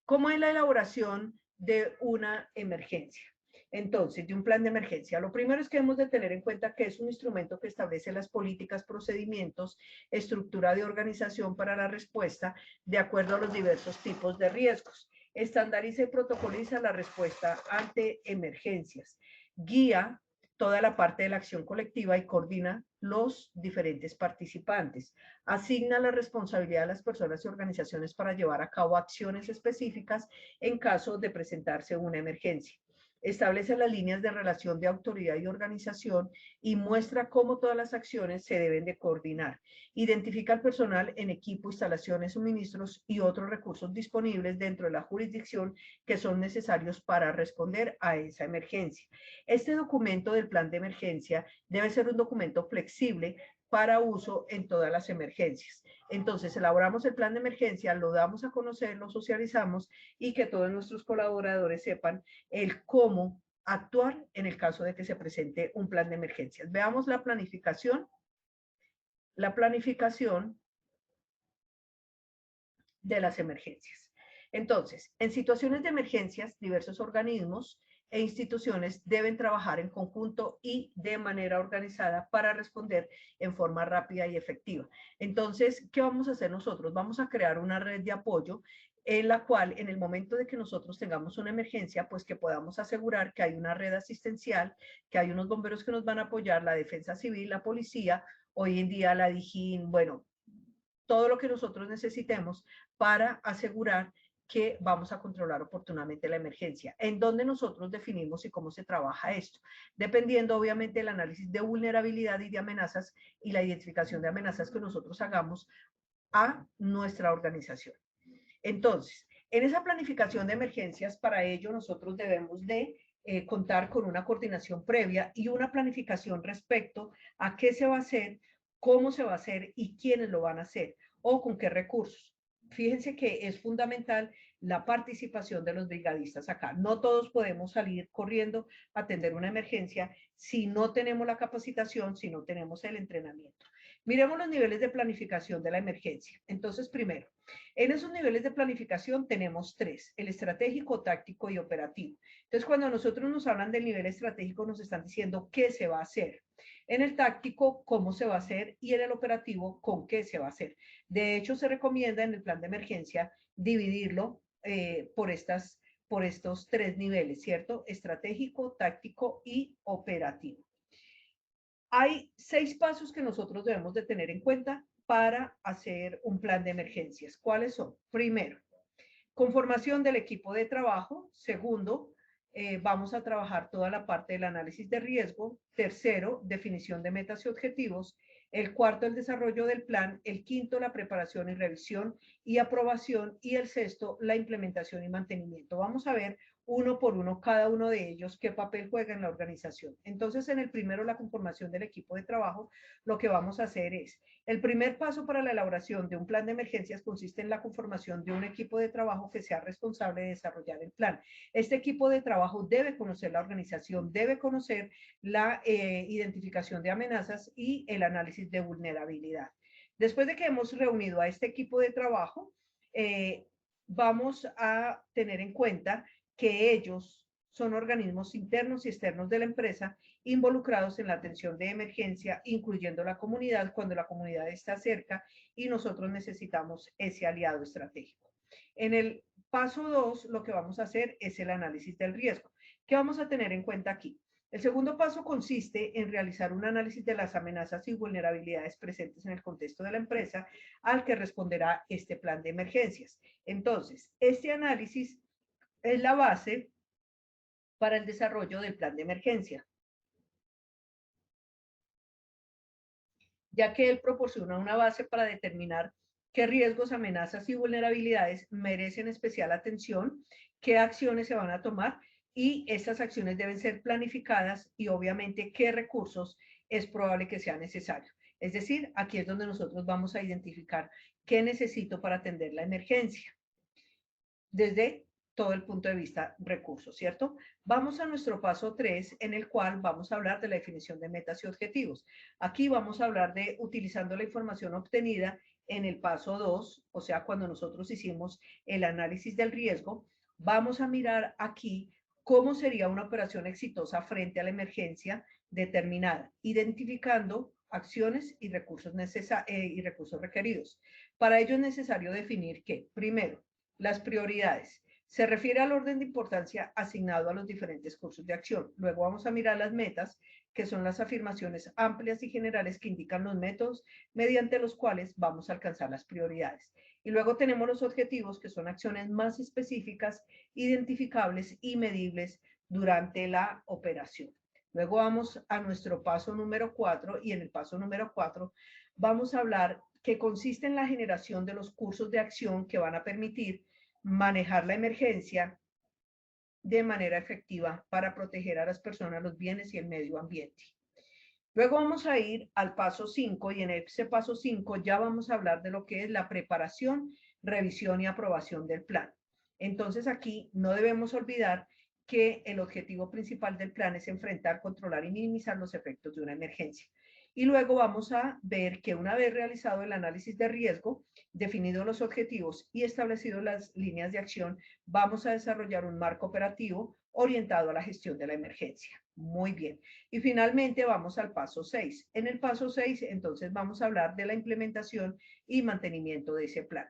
¿Cómo es la elaboración de una emergencia? Entonces, de un plan de emergencia, lo primero es que debemos de tener en cuenta que es un instrumento que establece las políticas, procedimientos, estructura de organización para la respuesta de acuerdo a los diversos tipos de riesgos. Estandariza y protocoliza la respuesta ante emergencias. Guía toda la parte de la acción colectiva y coordina los diferentes participantes. Asigna la responsabilidad a las personas y organizaciones para llevar a cabo acciones específicas en caso de presentarse una emergencia. Establece las líneas de relación de autoridad y organización y muestra cómo todas las acciones se deben de coordinar. Identifica al personal en equipo, instalaciones, suministros y otros recursos disponibles dentro de la jurisdicción que son necesarios para responder a esa emergencia. Este documento del plan de emergencia debe ser un documento flexible para uso en todas las emergencias. Entonces, elaboramos el plan de emergencia, lo damos a conocer, lo socializamos y que todos nuestros colaboradores sepan el cómo actuar en el caso de que se presente un plan de emergencias. Veamos la planificación. La planificación de las emergencias. Entonces, en situaciones de emergencias, diversos organismos e instituciones deben trabajar en conjunto y de manera organizada para responder en forma rápida y efectiva. Entonces, ¿qué vamos a hacer nosotros? Vamos a crear una red de apoyo en la cual, en el momento de que nosotros tengamos una emergencia, pues que podamos asegurar que hay una red asistencial, que hay unos bomberos que nos van a apoyar, la defensa civil, la policía, hoy en día la Dijín, bueno, todo lo que nosotros necesitemos para asegurar que vamos a controlar oportunamente la emergencia. ¿En dónde nosotros definimos y cómo se trabaja esto? Dependiendo obviamente del análisis de vulnerabilidad y de amenazas y la identificación de amenazas que nosotros hagamos a nuestra organización. Entonces, en esa planificación de emergencias, para ello nosotros debemos de contar con una coordinación previa y una planificación respecto a qué se va a hacer, cómo se va a hacer y quiénes lo van a hacer o con qué recursos. Fíjense que es fundamental la participación de los brigadistas acá. No todos podemos salir corriendo a atender una emergencia si no tenemos la capacitación, si no tenemos el entrenamiento. Miremos los niveles de planificación de la emergencia. Entonces, primero, en esos niveles de planificación tenemos tres: el estratégico, táctico y operativo. Entonces, cuando nosotros nos hablan del nivel estratégico, nos están diciendo qué se va a hacer. En el táctico, cómo se va a hacer, y en el operativo, con qué se va a hacer. De hecho, se recomienda en el plan de emergencia dividirlo por estos tres niveles, ¿cierto? Estratégico, táctico y operativo. Hay 6 pasos que nosotros debemos de tener en cuenta para hacer un plan de emergencias. ¿Cuáles son? Primero, conformación del equipo de trabajo. Segundo, vamos a trabajar toda la parte del análisis de riesgo. Tercero, definición de metas y objetivos. El cuarto, el desarrollo del plan. El quinto, la preparación y revisión y aprobación. Y el sexto, la implementación y mantenimiento. Vamos a ver uno por uno cada uno de ellos qué papel juega en la organización. Entonces, en el primero, la conformación del equipo de trabajo, lo que vamos a hacer es, el primer paso para la elaboración de un plan de emergencias consiste en la conformación de un equipo de trabajo que sea responsable de desarrollar el plan. Este equipo de trabajo debe conocer la organización, debe conocer la identificación de amenazas y el análisis de vulnerabilidad. Después de que hemos reunido a este equipo de trabajo, vamos a tener en cuenta que ellos son organismos internos y externos de la empresa involucrados en la atención de emergencia, incluyendo la comunidad cuando la comunidad está cerca y nosotros necesitamos ese aliado estratégico. En el paso 2, lo que vamos a hacer es el análisis del riesgo. ¿Qué vamos a tener en cuenta aquí? El segundo paso consiste en realizar un análisis de las amenazas y vulnerabilidades presentes en el contexto de la empresa al que responderá este plan de emergencias. Entonces, este análisis es la base para el desarrollo del plan de emergencia, ya que él proporciona una base para determinar qué riesgos, amenazas y vulnerabilidades merecen especial atención, qué acciones se van a tomar y estas acciones deben ser planificadas y obviamente qué recursos es probable que sea necesario. Es decir, aquí es donde nosotros vamos a identificar qué necesito para atender la emergencia desde todo el punto de vista recursos, ¿cierto? Vamos a nuestro paso 3, en el cual vamos a hablar de la definición de metas y objetivos. Aquí vamos a hablar de utilizando la información obtenida en el paso 2, o sea, cuando nosotros hicimos el análisis del riesgo, vamos a mirar aquí cómo sería una operación exitosa frente a la emergencia determinada, identificando acciones y recursos requeridos. Para ello es necesario definir que, primero, las prioridades. Se refiere al orden de importancia asignado a los diferentes cursos de acción. Luego vamos a mirar las metas, que son las afirmaciones amplias y generales que indican los métodos mediante los cuales vamos a alcanzar las prioridades. Y luego tenemos los objetivos, que son acciones más específicas, identificables y medibles durante la operación. Luego vamos a nuestro paso número 4 y en el paso número 4 vamos a hablar que consiste en la generación de los cursos de acción que van a permitir manejar la emergencia de manera efectiva para proteger a las personas, los bienes y el medio ambiente. Luego vamos a ir al paso 5 y en ese paso 5 ya vamos a hablar de lo que es la preparación, revisión y aprobación del plan. Entonces aquí no debemos olvidar que el objetivo principal del plan es enfrentar, controlar y minimizar los efectos de una emergencia. Y luego vamos a ver que una vez realizado el análisis de riesgo, definidos los objetivos y establecido las líneas de acción, vamos a desarrollar un marco operativo orientado a la gestión de la emergencia. Muy bien. Y finalmente vamos al paso 6. En el paso 6, entonces vamos a hablar de la implementación y mantenimiento de ese plan.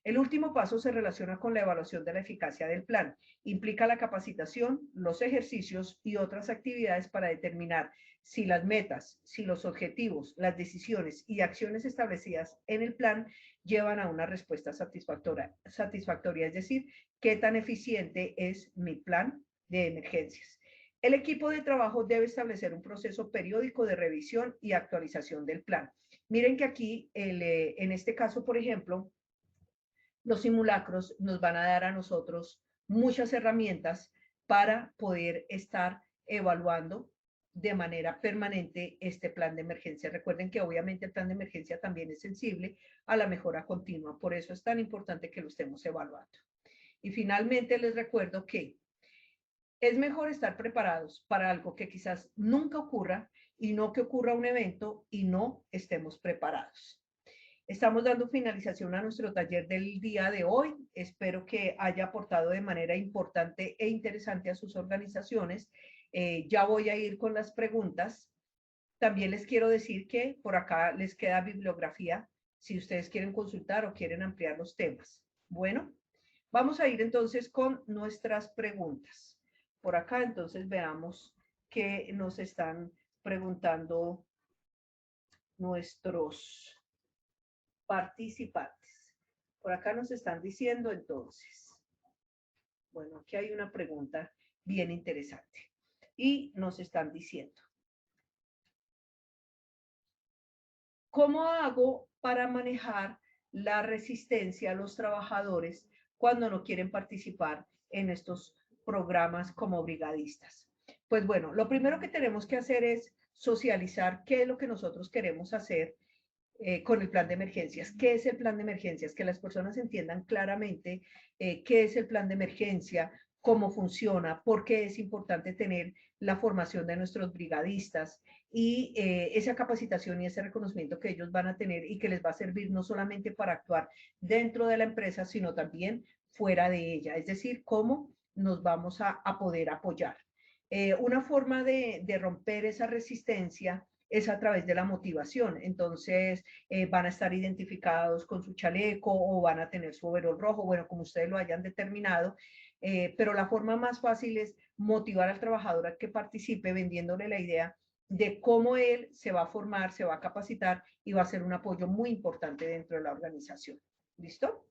El último paso se relaciona con la evaluación de la eficacia del plan. Implica la capacitación, los ejercicios y otras actividades para determinar si las metas, si los objetivos, las decisiones y acciones establecidas en el plan llevan a una respuesta satisfactoria, es decir, qué tan eficiente es mi plan de emergencias. El equipo de trabajo debe establecer un proceso periódico de revisión y actualización del plan. Miren que aquí, en este caso, por ejemplo, los simulacros nos van a dar a nosotros muchas herramientas para poder estar evaluando de manera permanente este plan de emergencia. Recuerden que obviamente el plan de emergencia también es sensible a la mejora continua, por eso es tan importante que lo estemos evaluando. Y finalmente les recuerdo que es mejor estar preparados para algo que quizás nunca ocurra y no que ocurra un evento y no estemos preparados. Estamos dando finalización a nuestro taller del día de hoy. Espero que haya aportado de manera importante e interesante a sus organizaciones. Ya voy a ir con las preguntas. También les quiero decir que por acá les queda bibliografía si ustedes quieren consultar o quieren ampliar los temas. Bueno, vamos a ir entonces con nuestras preguntas. Por acá entonces veamos qué nos están preguntando nuestros participantes. Por acá nos están diciendo entonces, bueno, aquí hay una pregunta bien interesante y nos están diciendo, ¿cómo hago para manejar la resistencia a los trabajadores cuando no quieren participar en estos programas como brigadistas. Pues bueno, lo primero que tenemos que hacer es socializar qué es lo que nosotros queremos hacer con el plan de emergencias. ¿Qué es el plan de emergencias? Que las personas entiendan claramente qué es el plan de emergencia, cómo funciona, por qué es importante tener la formación de nuestros brigadistas y esa capacitación y ese reconocimiento que ellos van a tener y que les va a servir no solamente para actuar dentro de la empresa, sino también fuera de ella. Es decir, cómo nos vamos a poder apoyar. Una forma de romper esa resistencia es a través de la motivación. Entonces, van a estar identificados con su chaleco o van a tener su overol rojo, bueno, como ustedes lo hayan determinado, pero la forma más fácil es motivar al trabajador a que participe vendiéndole la idea de cómo él se va a formar, se va a capacitar y va a ser un apoyo muy importante dentro de la organización. ¿Listo?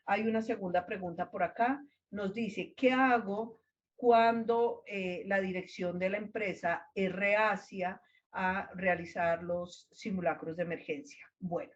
Hay una segunda pregunta por acá. Nos dice, ¿qué hago cuando la dirección de la empresa es reacia a realizar los simulacros de emergencia? Bueno,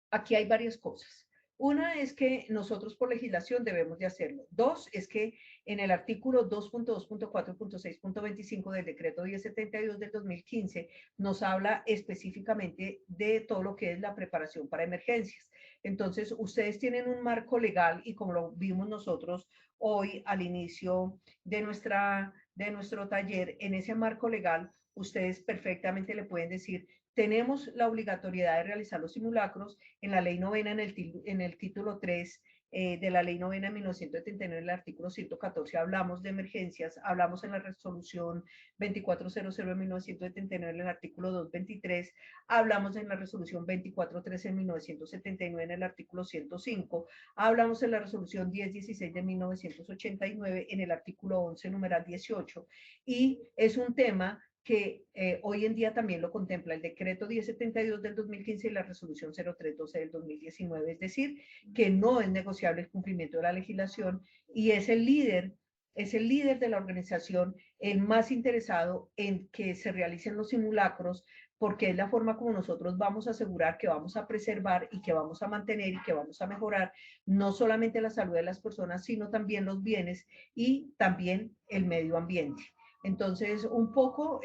aquí hay varias cosas. Una es que nosotros por legislación debemos de hacerlo. Dos, es que en el artículo 2.2.4.6.25 del decreto 1072 del 2015 nos habla específicamente de todo lo que es la preparación para emergencias. Entonces, ustedes tienen un marco legal y como lo vimos nosotros hoy al inicio de nuestro taller, en ese marco legal, ustedes perfectamente le pueden decir, tenemos la obligatoriedad de realizar los simulacros en la ley novena, en el título 3 de la ley novena de 1979, en el artículo 114, hablamos de emergencias, hablamos en la resolución 2400 de 1979, en el artículo 223, hablamos en la resolución 2413 de 1979, en el artículo 105, hablamos en la resolución 1016 de 1989, en el artículo 11, numeral 18, y es un tema que hoy en día también lo contempla el decreto 1072 del 2015 y la resolución 0312 del 2019, es decir, que no es negociable el cumplimiento de la legislación y es el líder de la organización el más interesado en que se realicen los simulacros porque es la forma como nosotros vamos a asegurar que vamos a preservar y que vamos a mantener y que vamos a mejorar no solamente la salud de las personas, sino también los bienes y también el medio ambiente. Entonces, un poco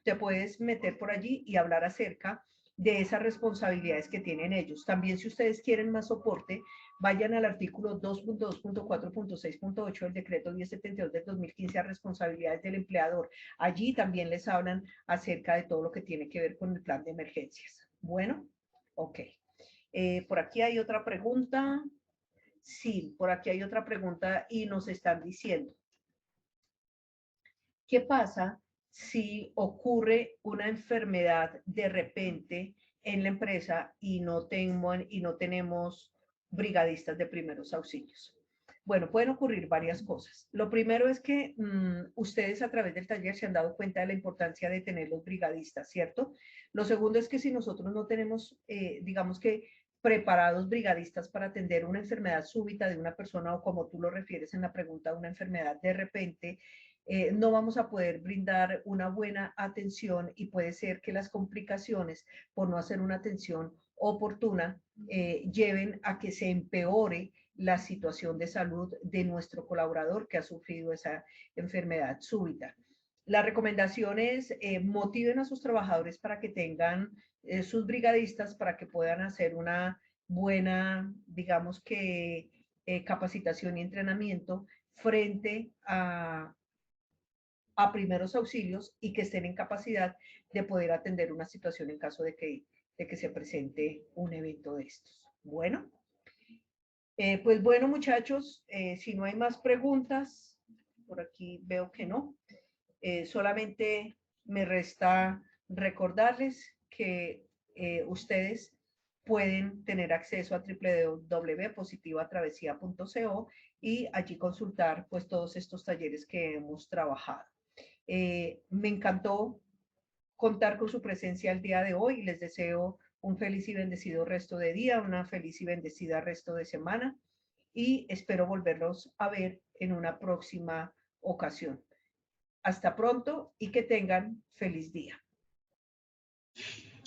te puedes meter por allí y hablar acerca de esas responsabilidades que tienen ellos. También, si ustedes quieren más soporte, vayan al artículo 2.2.4.6.8 del decreto 1072 del 2015 a responsabilidades del empleador. Allí también les hablan acerca de todo lo que tiene que ver con el plan de emergencias. Bueno, ok. Por aquí hay otra pregunta. Sí, por aquí hay otra pregunta y nos están diciendo, ¿qué pasa si ocurre una enfermedad de repente en la empresa y no tenemos brigadistas de primeros auxilios? Bueno, pueden ocurrir varias cosas. Lo primero es que ustedes a través del taller se han dado cuenta de la importancia de tener los brigadistas, ¿cierto? Lo segundo es que si nosotros no tenemos, digamos que preparados brigadistas para atender una enfermedad súbita de una persona o como tú lo refieres en la pregunta, una enfermedad de repente, no vamos a poder brindar una buena atención y puede ser que las complicaciones por no hacer una atención oportuna lleven a que se empeore la situación de salud de nuestro colaborador que ha sufrido esa enfermedad súbita. La recomendación es motiven a sus trabajadores para que tengan sus brigadistas para que puedan hacer una buena, digamos que capacitación y entrenamiento frente a primeros auxilios y que estén en capacidad de poder atender una situación en caso de que se presente un evento de estos. Bueno, pues bueno muchachos, si no hay más preguntas, por aquí veo que no, solamente me resta recordarles que ustedes pueden tener acceso a www.positivatravesía.co y allí consultar pues todos estos talleres que hemos trabajado. Me encantó contar con su presencia el día de hoy y les deseo un feliz y bendecido resto de día, una feliz y bendecida resto de semana y espero volverlos a ver en una próxima ocasión. Hasta pronto y que tengan feliz día.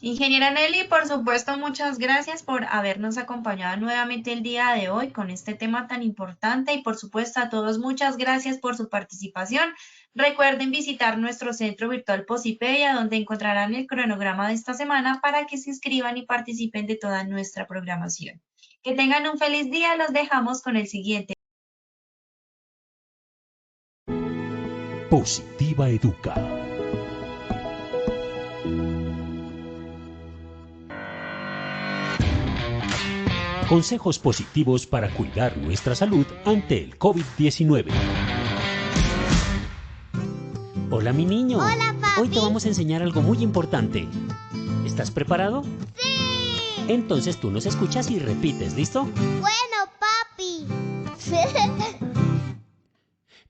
Ingeniera Nelly, por supuesto, muchas gracias por habernos acompañado nuevamente el día de hoy con este tema tan importante y por supuesto a todos muchas gracias por su participación. Recuerden visitar nuestro centro virtual Posipedia, donde encontrarán el cronograma de esta semana para que se inscriban y participen de toda nuestra programación. Que tengan un feliz día, los dejamos con el siguiente. Positiva Educa. Consejos positivos para cuidar nuestra salud ante el COVID-19. Hola, mi niño. Hola, papi. Hoy te vamos a enseñar algo muy importante. ¿Estás preparado? ¡Sí! Entonces tú nos escuchas y repites, ¿listo? Bueno, papi.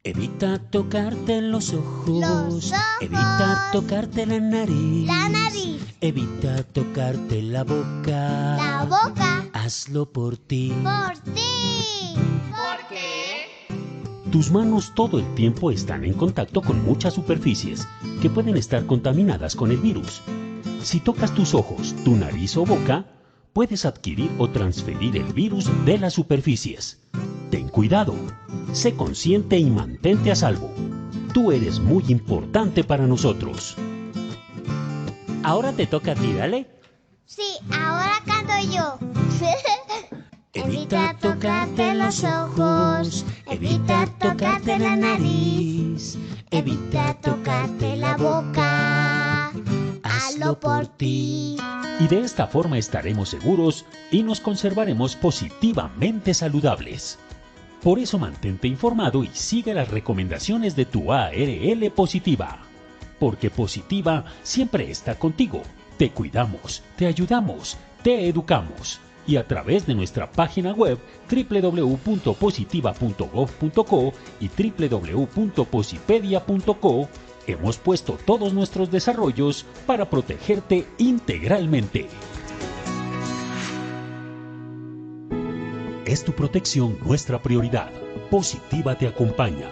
Evita tocarte los ojos. Evita tocarte la nariz. La nariz. Evita tocarte la boca. La boca. Hazlo por ti. Por ti. ¿Por qué? Tus manos todo el tiempo están en contacto con muchas superficies que pueden estar contaminadas con el virus. Si tocas tus ojos, tu nariz o boca, puedes adquirir o transferir el virus de las superficies. Ten cuidado, sé consciente y mantente a salvo. Tú eres muy importante para nosotros. Ahora te toca a ti, dale. Sí, ahora canto yo. Evita tocarte los ojos, evita tocarte la nariz, evita tocarte la boca. Hazlo por ti. Y de esta forma estaremos seguros y nos conservaremos positivamente saludables. Por eso mantente informado y sigue las recomendaciones de tu ARL Positiva. Porque Positiva siempre está contigo. Te cuidamos, te ayudamos, te educamos. Y a través de nuestra página web www.positiva.gov.co y www.posipedia.co hemos puesto todos nuestros desarrollos para protegerte integralmente. Es tu protección nuestra prioridad. Positiva te acompaña.